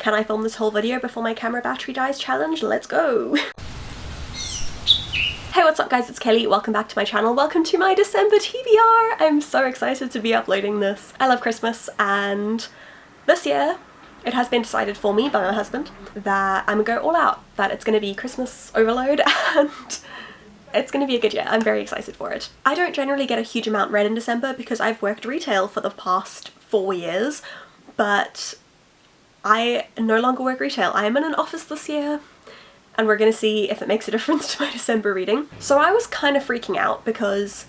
can I film this whole video before my camera battery dies challenge? Let's go! Hey, what's up guys, it's Kelly, welcome back to my channel, welcome to my December TBR! I'm so excited to be uploading this. I love Christmas, and this year it has been decided for me by my husband that I'm gonna go all out, that it's gonna be Christmas overload, and it's gonna be a good year. I'm very excited for it. I don't generally get a huge amount read in December because I've worked retail for the past 4 years, but I no longer work retail. I am in an office this year, and we're gonna see if it makes a difference to my December reading. So I was kind of freaking out because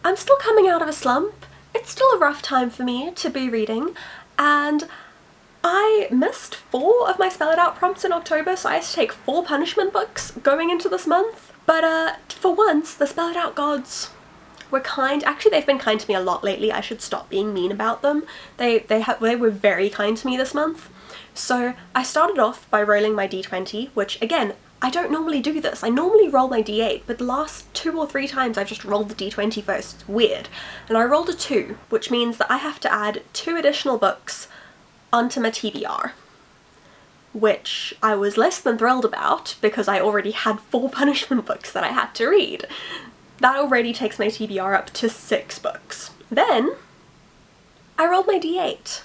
I'm still coming out of a slump. It's still a rough time for me to be reading, and I missed 4 of my Spell It Out prompts in October, so I had to take 4 punishment books going into this month. But for once, the Spell It Out gods were kind. Actually, they've been kind to me a lot lately. I should stop being mean about them. They were very kind to me this month. So I started off by rolling my d20, which again, I don't normally do this. I normally roll my d8, but the last 2 or 3 times I've just rolled the d20 first. It's weird. And I rolled a 2, which means that I have to add 2 additional books onto my TBR, which I was less than thrilled about because I already had 4 punishment books that I had to read. That already takes my TBR up to 6 books. Then I rolled my d8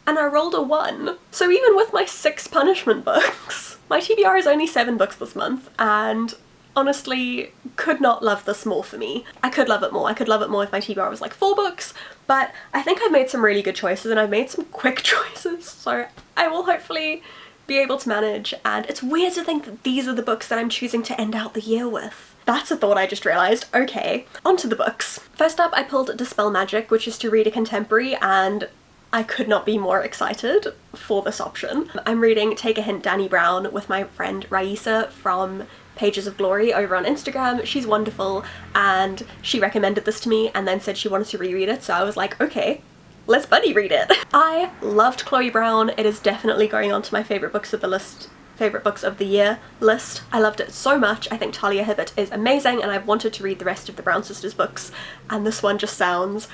and I rolled a 1. So even with my 6 punishment books, my TBR is only 7 books this month, and honestly could not love this more for me. I could love it more. I could love it more if my TBR was like 4 books, but I think I've made some really good choices and I've made some quick choices, so I will hopefully be able to manage. And it's weird to think that these are the books that I'm choosing to end out the year with. That's a thought I just realised. Okay, onto the books. First up, I pulled Dispel Magic, which is to read a contemporary, and I could not be more excited for this option. I'm reading Take a Hint, Danny Brown with my friend Raisa from Pages of Glory over on Instagram. She's wonderful, and she recommended this to me and then said she wanted to reread it, so I was like, okay, let's buddy read it. I loved Chloe Brown. It is definitely going on to my favourite books of the list. Favourite books of the year list. I loved it so much. I think Talia Hibbert is amazing, and I've wanted to read the rest of the Brown Sisters books, and this one just sounds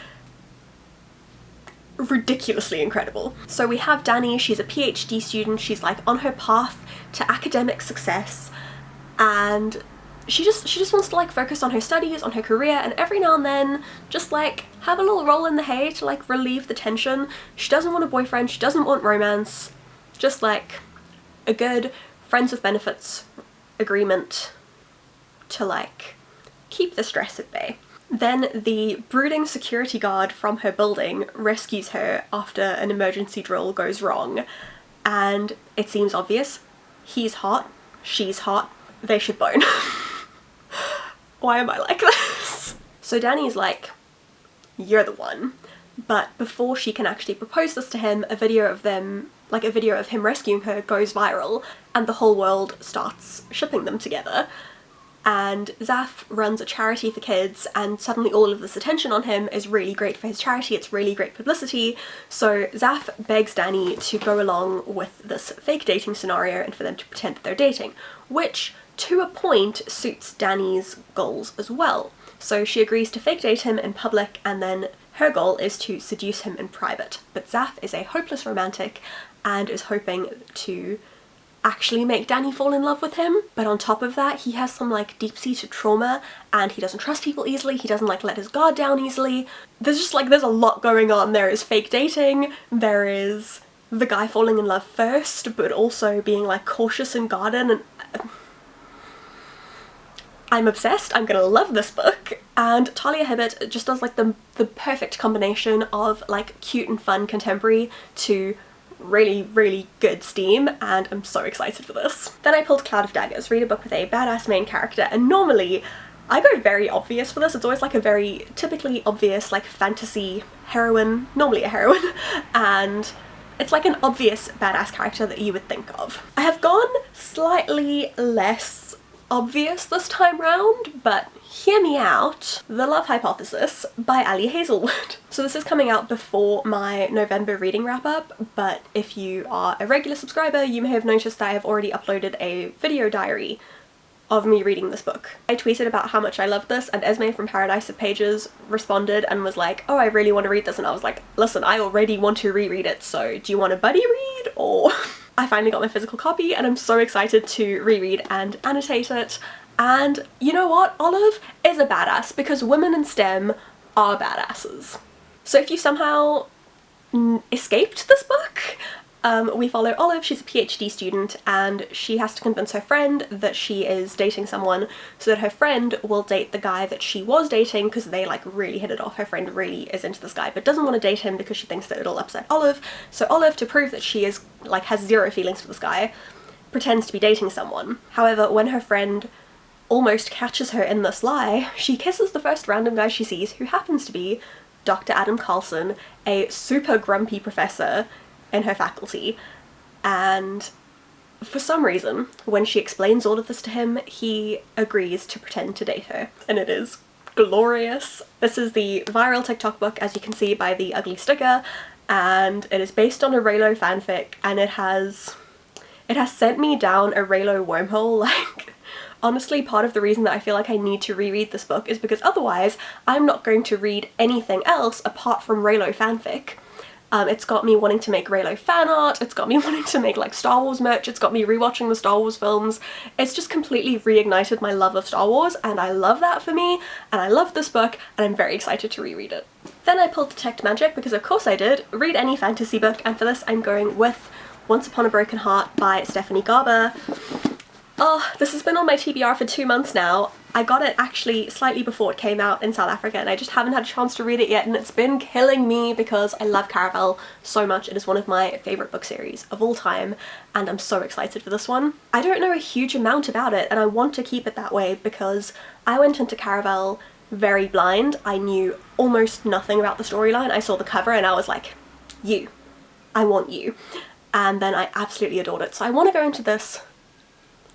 ridiculously incredible. So we have Dani. She's a PhD student. She's like on her path to academic success, and she just wants to like focus on her studies, on her career, and every now and then just like have a little roll in the hay to like relieve the tension. She doesn't want a boyfriend, she doesn't want romance, just like a good friends with benefits agreement to like keep the stress at bay. Then the brooding security guard from her building rescues her after an emergency drill goes wrong, and it seems obvious. He's hot, she's hot, they should bone. Why am I like this? So Dani's like, you're the one. But before she can actually propose this to him, a video of him rescuing her goes viral, and the whole world starts shipping them together. And Zaf runs a charity for kids, and suddenly all of this attention on him is really great for his charity. It's really great publicity. So Zaf begs Dani to go along with this fake dating scenario and for them to pretend that they're dating, which to a point suits Dani's goals as well. So she agrees to fake date him in public, and then her goal is to seduce him in private. But Zaf is a hopeless romantic and is hoping to actually make Dani fall in love with him. But on top of that, he has some like deep-seated trauma, and he doesn't trust people easily. He doesn't like let his guard down easily. There's a lot going on. There is fake dating, there is the guy falling in love first, but also being like cautious and guarded, and I'm obsessed. I'm gonna love this book. And Talia Hibbert just does like the perfect combination of like cute and fun contemporary to really, really good steam, and I'm so excited for this. Then I pulled Cloud of Daggers, read a book with a badass main character, and normally I go very obvious for this. It's always like a very typically obvious like fantasy heroine, normally a heroine, and it's like an obvious badass character that you would think of. I have gone slightly less obvious this time round, but hear me out. The Love Hypothesis by Ali Hazelwood. So this is coming out before my November reading wrap up, but if you are a regular subscriber, you may have noticed that I have already uploaded a video diary of me reading this book. I tweeted about how much I loved this, and Esme from Paradise of Pages responded and was like, oh, I really want to read this, and I was like, listen, I already want to reread it, so do you want a buddy read or I finally got my physical copy and I'm so excited to reread and annotate it. And you know what? Olive is a badass because women in STEM are badasses. So if you somehow escaped this book, we follow Olive. She's a PhD student and she has to convince her friend that she is dating someone so that her friend will date the guy that she was dating, because they like really hit it off. Her friend really is into this guy but doesn't want to date him because she thinks that it'll upset Olive. So Olive, to prove that she is like has zero feelings for this guy, pretends to be dating someone. However, when her friend almost catches her in this lie, she kisses the first random guy she sees, who happens to be Dr. Adam Carlson, a super grumpy professor in her faculty. And for some reason, when she explains all of this to him, he agrees to pretend to date her, and it is glorious. This is the viral TikTok book, as you can see by the ugly sticker, and it is based on a Reylo fanfic, and it has sent me down a Reylo wormhole. Like, honestly, part of the reason that I feel like I need to reread this book is because otherwise I'm not going to read anything else apart from Reylo fanfic. It's got me wanting to make Reylo fan art, it's got me wanting to make like Star Wars merch, it's got me rewatching the Star Wars films. It's just completely reignited my love of Star Wars, and I love that for me, and I love this book, and I'm very excited to reread it. Then I pulled Detect Magic, because of course I did. Read any fantasy book, and for this I'm going with Once Upon a Broken Heart by Stephanie Garber. Oh, this has been on my TBR for 2 months now. I got it actually slightly before it came out in South Africa, and I just haven't had a chance to read it yet, and it's been killing me because I love Caraval so much. It is one of my favourite book series of all time, and I'm so excited for this one. I don't know a huge amount about it, and I want to keep it that way because I went into Caraval very blind. I knew almost nothing about the storyline. I saw the cover and I was like, you. I want you. And then I absolutely adored it. So I want to go into this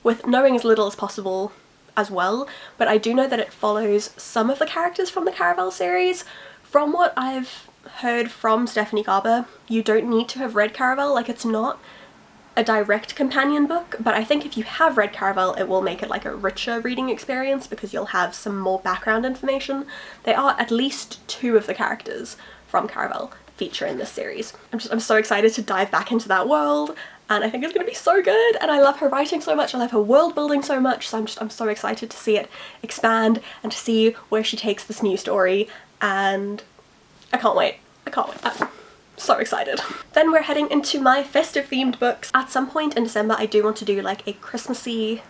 with knowing as little as possible as well, but I do know that it follows some of the characters from the Caraval series. From what I've heard from Stephanie Garber, you don't need to have read Caraval. Like, it's not a direct companion book, but I think if you have read Caraval, it will make it like a richer reading experience because you'll have some more background information. There are at least 2 of the characters from Caraval feature in this series. I'm so excited to dive back into that world, and I think it's gonna be so good, and I love her writing so much, I love her world building so much, so I'm so excited to see it expand and to see where she takes this new story, and I can't wait. I'm so excited. Then we're heading into my festive themed books. At some point in December I do want to do like a Christmassy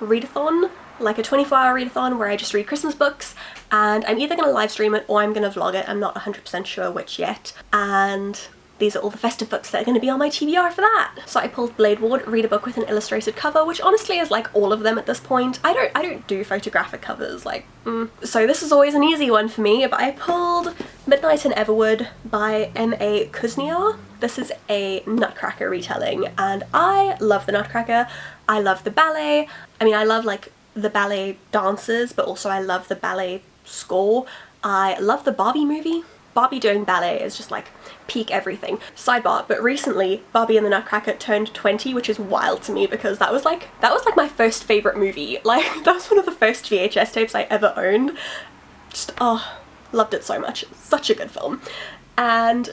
readathon, like a 24-hour readathon where I just read Christmas books, and I'm either gonna live stream it or I'm gonna vlog it. I'm not 100% sure which yet, and these are all the festive books that are going to be on my TBR for that. So I pulled Blade Ward, read a book with an illustrated cover, which honestly is like all of them at this point. I don't do photographic covers, like, So this is always an easy one for me, but I pulled Midnight in Everwood by M.A. Kuzniar. This is a Nutcracker retelling, and I love the Nutcracker. I love the ballet. I mean, I love like the ballet dances, but also I love the ballet score. I love the Barbie movie. Barbie doing ballet is just like peak everything. Sidebar, but recently Barbie and the Nutcracker turned 20, which is wild to me because that was like my first favourite movie. Like, that was one of the first VHS tapes I ever owned. Just, oh, loved it so much. Such a good film. And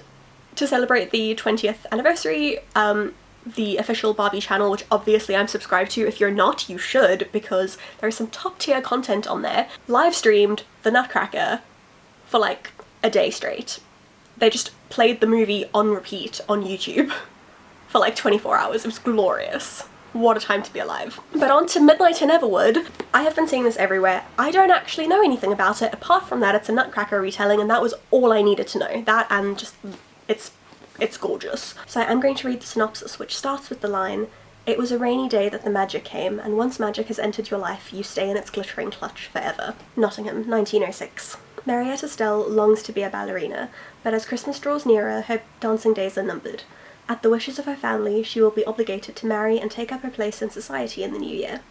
to celebrate the 20th anniversary, the official Barbie channel, which obviously I'm subscribed to, if you're not, you should, because there's some top tier content on there, live streamed the Nutcracker for like a day straight. They just played the movie on repeat on YouTube for like 24 hours. It was glorious. What a time to be alive. But on to Midnight in Everwood. I have been seeing this everywhere. I don't actually know anything about it. Apart from that, it's a Nutcracker retelling, and that was all I needed to know. That and just, it's gorgeous. So I'm going to read the synopsis, which starts with the line, "It was a rainy day that the magic came, and once magic has entered your life, you stay in its glittering clutch forever." Nottingham, 1906. Marietta Stell longs to be a ballerina, but as Christmas draws nearer, her dancing days are numbered. At the wishes of her family, she will be obligated to marry and take up her place in society in the new year.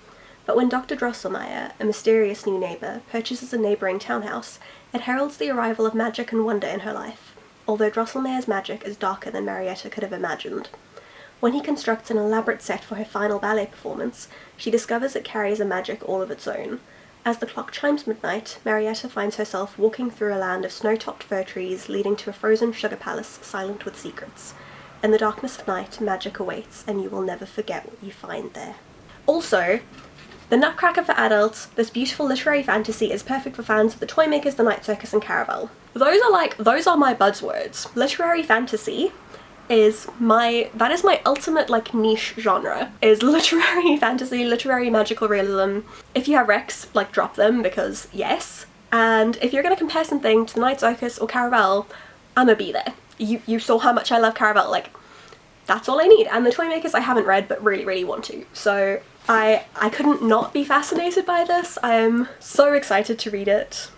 But when Dr. Drosselmeyer, a mysterious new neighbour, purchases a neighbouring townhouse, it heralds the arrival of magic and wonder in her life, although Drosselmeyer's magic is darker than Marietta could have imagined. When he constructs an elaborate set for her final ballet performance, she discovers it carries a magic all of its own. As the clock chimes midnight, Marietta finds herself walking through a land of snow-topped fir trees leading to a frozen sugar palace silent with secrets. In the darkness of night, magic awaits, and you will never forget what you find there. Also, The Nutcracker for adults, this beautiful literary fantasy is perfect for fans of The Toymakers, The Night Circus and Caravel. Those are my buzzwords. Literary fantasy is my ultimate like niche genre, is literary fantasy, literary magical realism. If you have recs, like drop them because yes. And if you're gonna compare something to The Night Circus or Caravel, I'ma be there. You saw how much I love Caravel, like that's all I need. And The Toymakers I haven't read but really, really want to. So I couldn't not be fascinated by this. I am so excited to read it.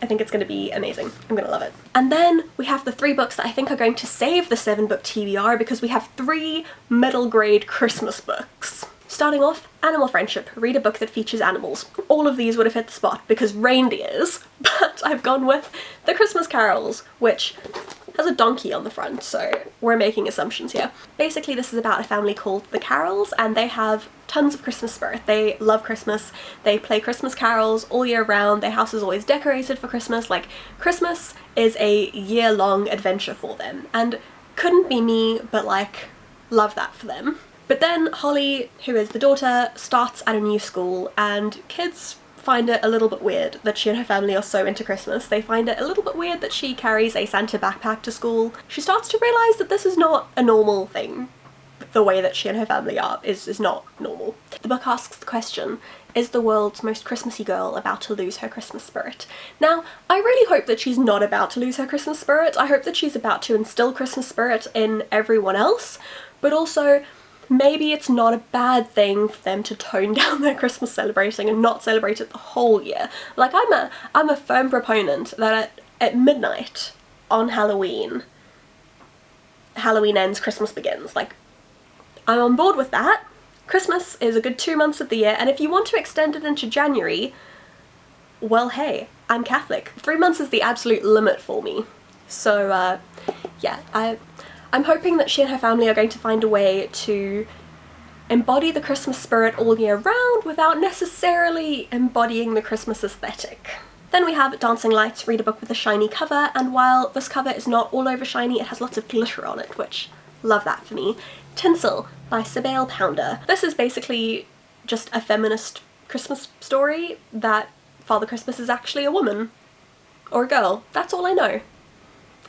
I think it's going to be amazing. I'm going to love it. And then we have the 3 books that I think are going to save the 7-book TBR because we have 3 middle grade Christmas books. Starting off, Animal Friendship. Read a book that features animals. All of these would have hit the spot because reindeers, but I've gone with The Christmas Carols, which has a donkey on the front, so we're making assumptions here. Basically, this is about a family called the Carols, and they have tons of Christmas spirit. They love Christmas, they play Christmas carols all year round, their house is always decorated for Christmas, like Christmas is a year-long adventure for them, and couldn't be me, but like, love that for them. But then Holly, who is the daughter, starts at a new school, and kids find it a little bit weird that she and her family are so into Christmas. They find it a little bit weird that she carries a Santa backpack to school. She starts to realise that this is not a normal thing. The way that she and her family are is not normal. The book asks the question, is the world's most Christmassy girl about to lose her Christmas spirit? Now, I really hope that she's not about to lose her Christmas spirit. I hope that she's about to instill Christmas spirit in everyone else, but also maybe it's not a bad thing for them to tone down their Christmas celebrating and not celebrate it the whole year. Like, I'm a firm proponent that at midnight on Halloween ends, Christmas begins. Like, I'm on board with that. Christmas is a good 2 months of the year, and if you want to extend it into January, well, hey, I'm Catholic. 3 months is the absolute limit for me. So, yeah, I'm hoping that she and her family are going to find a way to embody the Christmas spirit all year round without necessarily embodying the Christmas aesthetic. Then we have Dancing Lights, read a book with a shiny cover, and while this cover is not all over shiny, it has lots of glitter on it, which, love that for me. Tinsel by Sabale Pounder. This is basically just a feminist Christmas story that Father Christmas is actually a woman. Or a girl. That's all I know.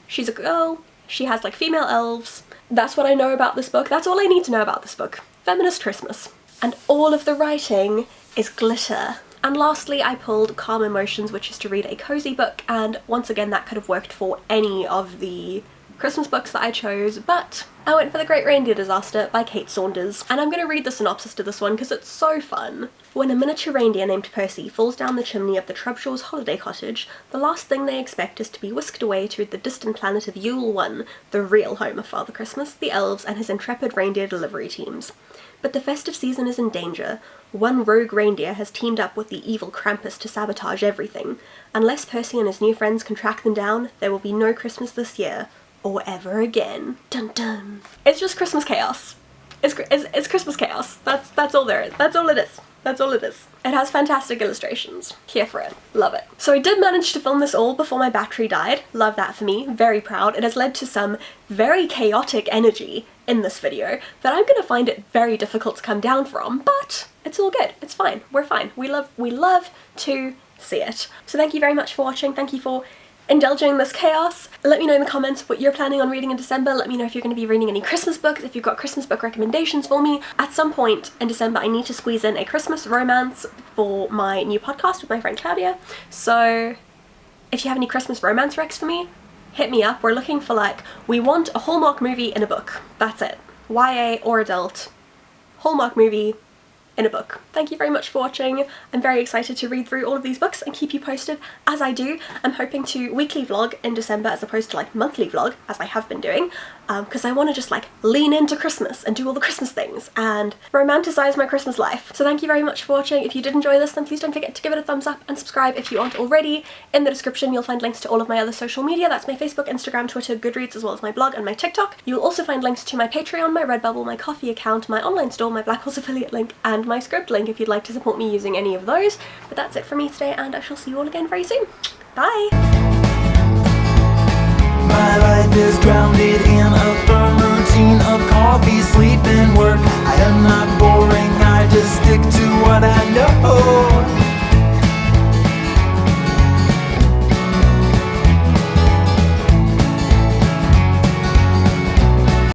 She's a girl. She has like female elves. That's what I know about this book. That's all I need to know about this book. Feminist Christmas. And all of the writing is glitter. And lastly, I pulled Calm Emotions, which is to read a cozy book, and once again that could have worked for any of the Christmas books that I chose, but I went for The Great Reindeer Disaster by Kate Saunders, and I'm going to read the synopsis to this one because it's so fun. When a miniature reindeer named Percy falls down the chimney of the Trubshaws' holiday cottage, the last thing they expect is to be whisked away to the distant planet of Yule 1, the real home of Father Christmas, the elves, and his intrepid reindeer delivery teams. But the festive season is in danger. One rogue reindeer has teamed up with the evil Krampus to sabotage everything. Unless Percy and his new friends can track them down, there will be no Christmas this year. Or ever again. Dun dun. It's just Christmas chaos. It's Christmas chaos. That's all there is. That's all it is. That's all it is. It has fantastic illustrations. Here for it. Love it. So I did manage to film this all before my battery died. Love that for me. Very proud. It has led to some very chaotic energy in this video that I'm gonna find it very difficult to come down from, but it's all good. It's fine. We're fine. We love to see it. So thank you very much for watching. Thank you for indulging in this chaos. Let me know in the comments what you're planning on reading in December. Let me know if you're going to be reading any Christmas books, if you've got Christmas book recommendations for me. At some point in December I need to squeeze in a Christmas romance for my new podcast with my friend Claudia, so if you have any Christmas romance recs for me, hit me up. We're looking for we want a Hallmark movie in a book. That's it. YA or adult. Hallmark movie in a book. Thank you very much for watching. I'm very excited to read through all of these books and keep you posted as I do. I'm hoping to weekly vlog in December as opposed to monthly vlog, as I have been doing, because I want to just lean into Christmas and do all the Christmas things and romanticize my Christmas life. So thank you very much for watching. If you did enjoy this, then please don't forget to give it a thumbs up and subscribe if you aren't already. In the description you'll find links to all of my other social media. That's my Facebook, Instagram, Twitter, Goodreads, as well as my blog and my TikTok. You'll also find links to my Patreon, my Redbubble, my Ko-fi account, my online store, my Black Horse affiliate link, and my Scribd link if you'd like to support me using any of those. But that's it for me today, and I shall see you all again very soon. Bye! My life is grounded in a firm routine. machine of coffee, sleep